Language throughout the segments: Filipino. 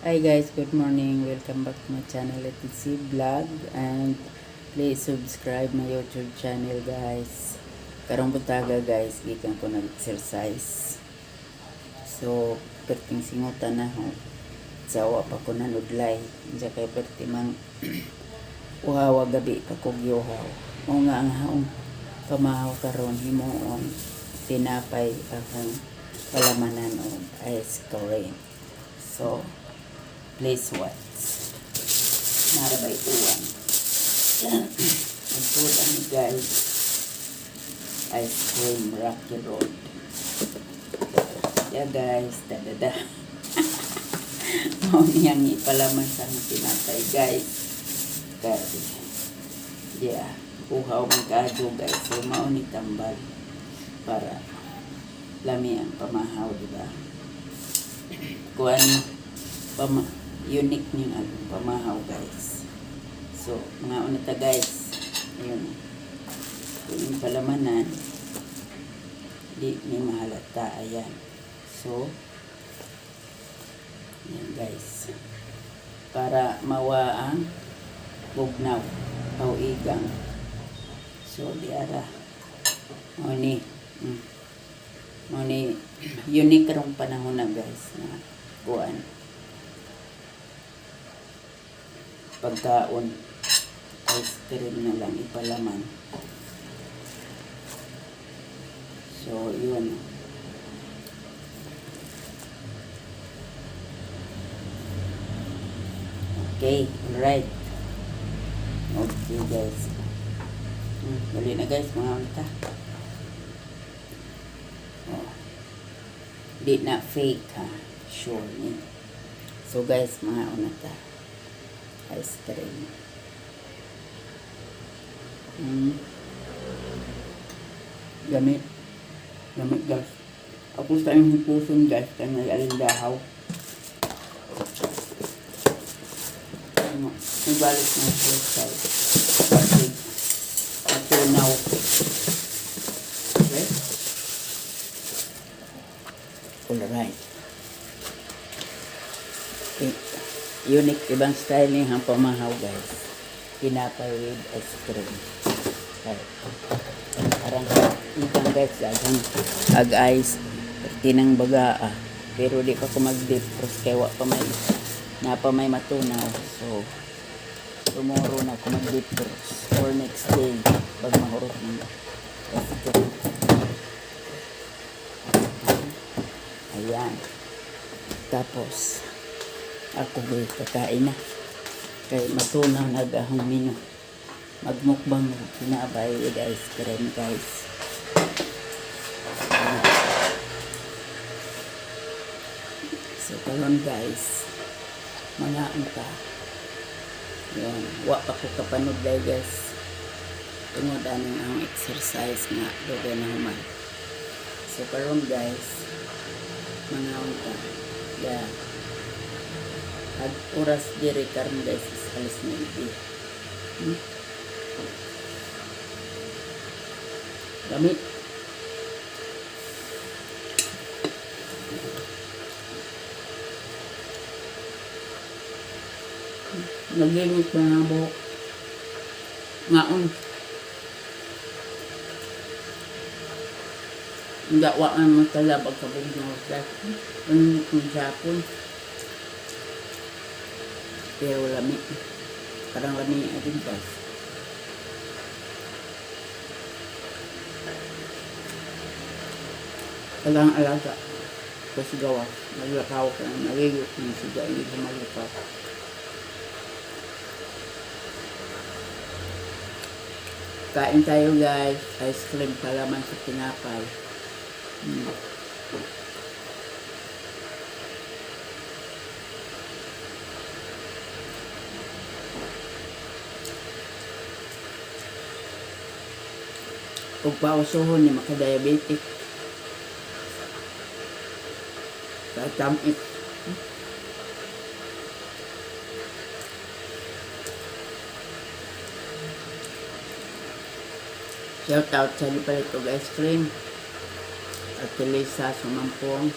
Hi guys, good morning. Welcome back to my channel LTC Vlog and please subscribe my YouTube channel guys. Karong butaga guys, gikan ko nag-exercise. So, perting singutan na ho. Sawa pa ko nanudlay. Diya kay pertimang uhawa gabi pa ko giuhaw. O nga ang haong pamahaw karon himuon tinapay akang palamanan o ice cream. So, please watch. Narabay tuwan. Nagpulan ni guys. Ice cream Rocky Road. Yeah guys. Da. Mau niyang ipalaman sa tinapay guys. Kasi. Yeah. Uhaw magkado guys. So mau ni tambal. Para lami ang pamahaw diba? Kuan unique ning pamahaw guys. So mga unita guys, ayun yung palamanan di ni mahalata. Ayan, so ayan guys, para mawa ang bugnaw o igang. So di ara mo ni unique karong panahon na guys na kuan pagkaon ice cream na lang ipalaman. So yun, okay, alright, okay guys. Dali na guys mga unta. Oh, di na fake ha, sure ni. So guys mga unta, ice cream. Gamit guys. Ako sa yung hipuson guys, kaya may alindahaw. May balik na sa side. Kasi matunaw. Okay? Alright. Okay. Unique ibang styling ang pamahaw guys. Tinapay with ice cream. Okay. Parang itang guys ag-ice tinang baga pero di pa ko mag-dip kasi kaya pa may may matunaw. So tomorrow na ko mag-dip or next day pag mahurot ng ice cream. Ayan, tapos ako guys kakain na kay matunaw na agahong mino. Magmukbang pinabay with ice cream guys. So karon guys, mga angka yun, wa pa ko kapanudlay guys tungod anong ang exercise nga doon na human. So karon guys, mga angka yeah, ag oras diri karon guys is alas 9. Gamit naglilit ba nga buhok ngaon hindi wa ang matalabag ka buhok na usap kung sapon pero lami parang lami atin pa. Tagang alaga kasi gawa naglakaw ka na naligot ng siga hindi ka maglakaw. Kain tayo guys, ice cream palaman sa tinapay. Kung pausuhon ni makadiabetic tatamit. Shout out sa Lipalit Ice Cream at Lisa Sumampong.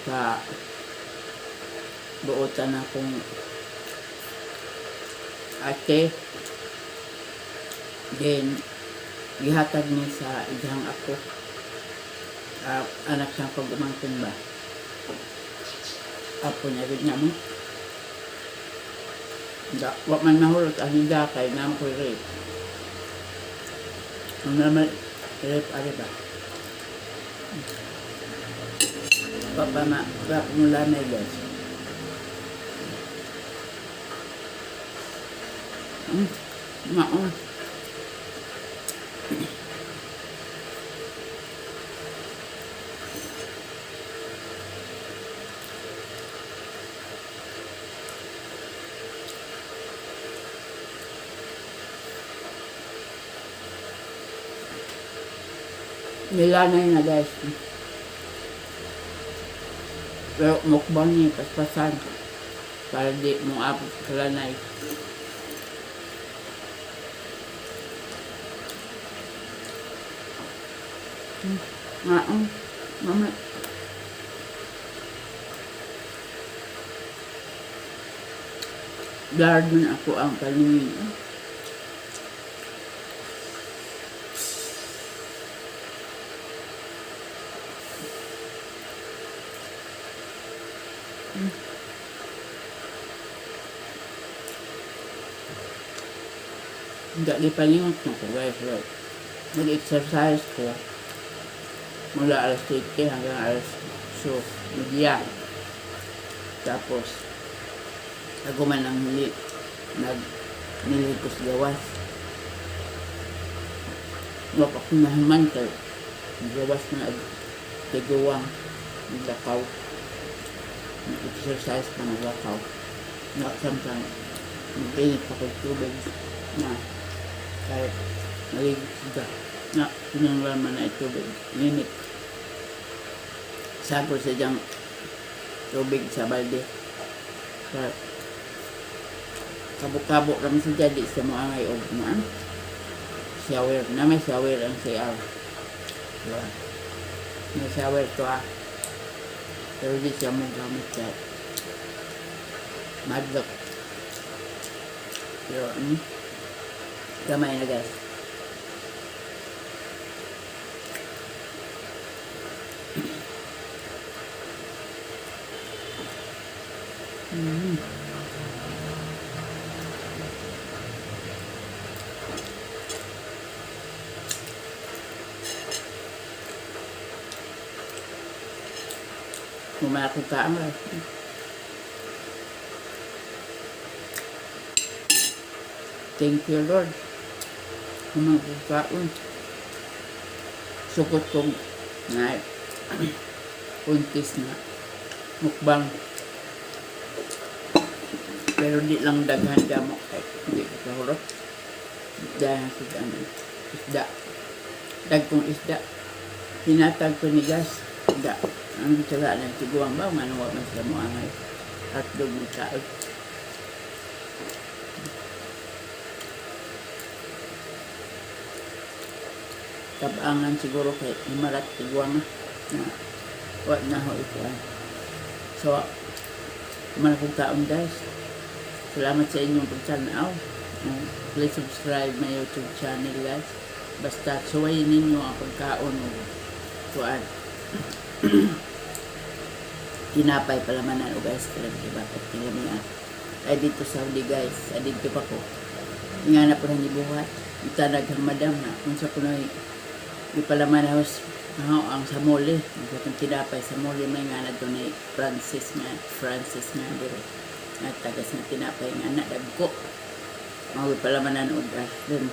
sa buotan akong ate. Then gihatag ni sa iyang ako. Anak siyang pag-umangkin ba? Apo niya rin niya mo. Wak man mahulot ang higa kay naman ko rape. Ang naman rape ari ba? Papa mula na guys. Maon. Nilanay na guys. Pero mukbang niya, paspasan. Para di mo abot sa lanay. Mama. Guard mo na ako ang kaningin. Hindi gipalingot na ko guys. Nag-exercise ko mula alas 7 hanggang alas 2 media. Tapos naguman ng huli nililigos gawas. Napakunahaman kay gawas na tiguwang naglakaw. Nag-exercise na naglakaw. Nakasamsang magpinit pa ko tubig na kahit maligit siya na pinanglan man na tubig linit sagol sa diyang tubig sa balde sa kabuk-kabuk lang sa jadi sa mga ngayon na shower na may shower ang CR may shower to pero di siya mong gamit siya madlock pero gamay na guys. Kumakot ka ang thank you Lord. Kumakaon. Sukot kong na puntis na mukbang. Pero di lang daghan gamok kay hindi ko kahurot. Dahil sa isda. Dagkong isda. Hinatag ko ni gas. Isda. Ang tira ng tiguang ba? Manuwa man sa mga ngay. At doon kaon. Tabangan siguro kay imarat tiguang na wag na ho ito. So, malakong taon guys. Salamat sa inyong pagtanaw. Please subscribe my YouTube channel guys. Basta suwayin ninyo ang pagkaon o kuan. Tinapay palamanan o guys. Kalagi bakit tinamihan. Ay dito sa Saudi guys. Ay dito pa ko. Nga na po nang ibuhat. Itanag ang madam na. Kung sa kunoy ipalaman house ang sa mole. Ang tinapay sa mole may nga na doon ay Francis nga dire. At tagas na tinapay nga na dagko. Mga ipalamanan o dun.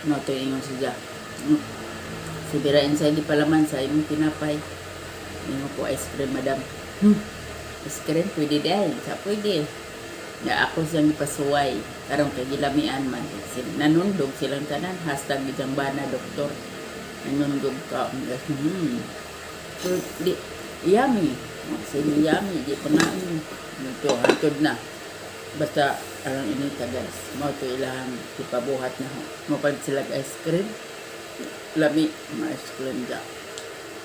No, ito yung siya. Sibirain sa hindi palaman sa imong tinapay. Hindi mo po ice cream madam. Ice cream pwede dahil. Sa pwede. Na ako siyang ipasuway karong kay gilamian man nanundog silang tanan hashtag bijang bana doktor nanundog ka so di yummy sini yummy di pangain ito hantod na basta arang inita guys mao to ilang ipabuhat na mo pag sila ice cream lami ma ice cream ja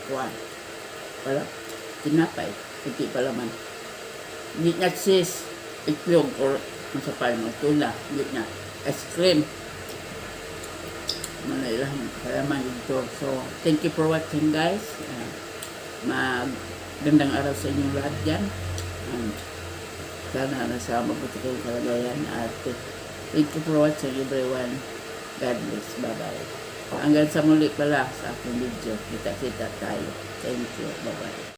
kuan wala tinapay, puti pa laman. Hindi na cheese, itlog, or masapal mo, tuna, hindi na. Ice cream. Manailang kalaman ito. So, thank you for watching guys. Magandang araw sa inyong lahat dyan. And sana nasa mabuti kayong kalagayan. At thank you for watching everyone. God bless. Bye-bye. Hanggang sa muli pala sa aking video. Kita-kita tayo. Thank you. Bye-bye.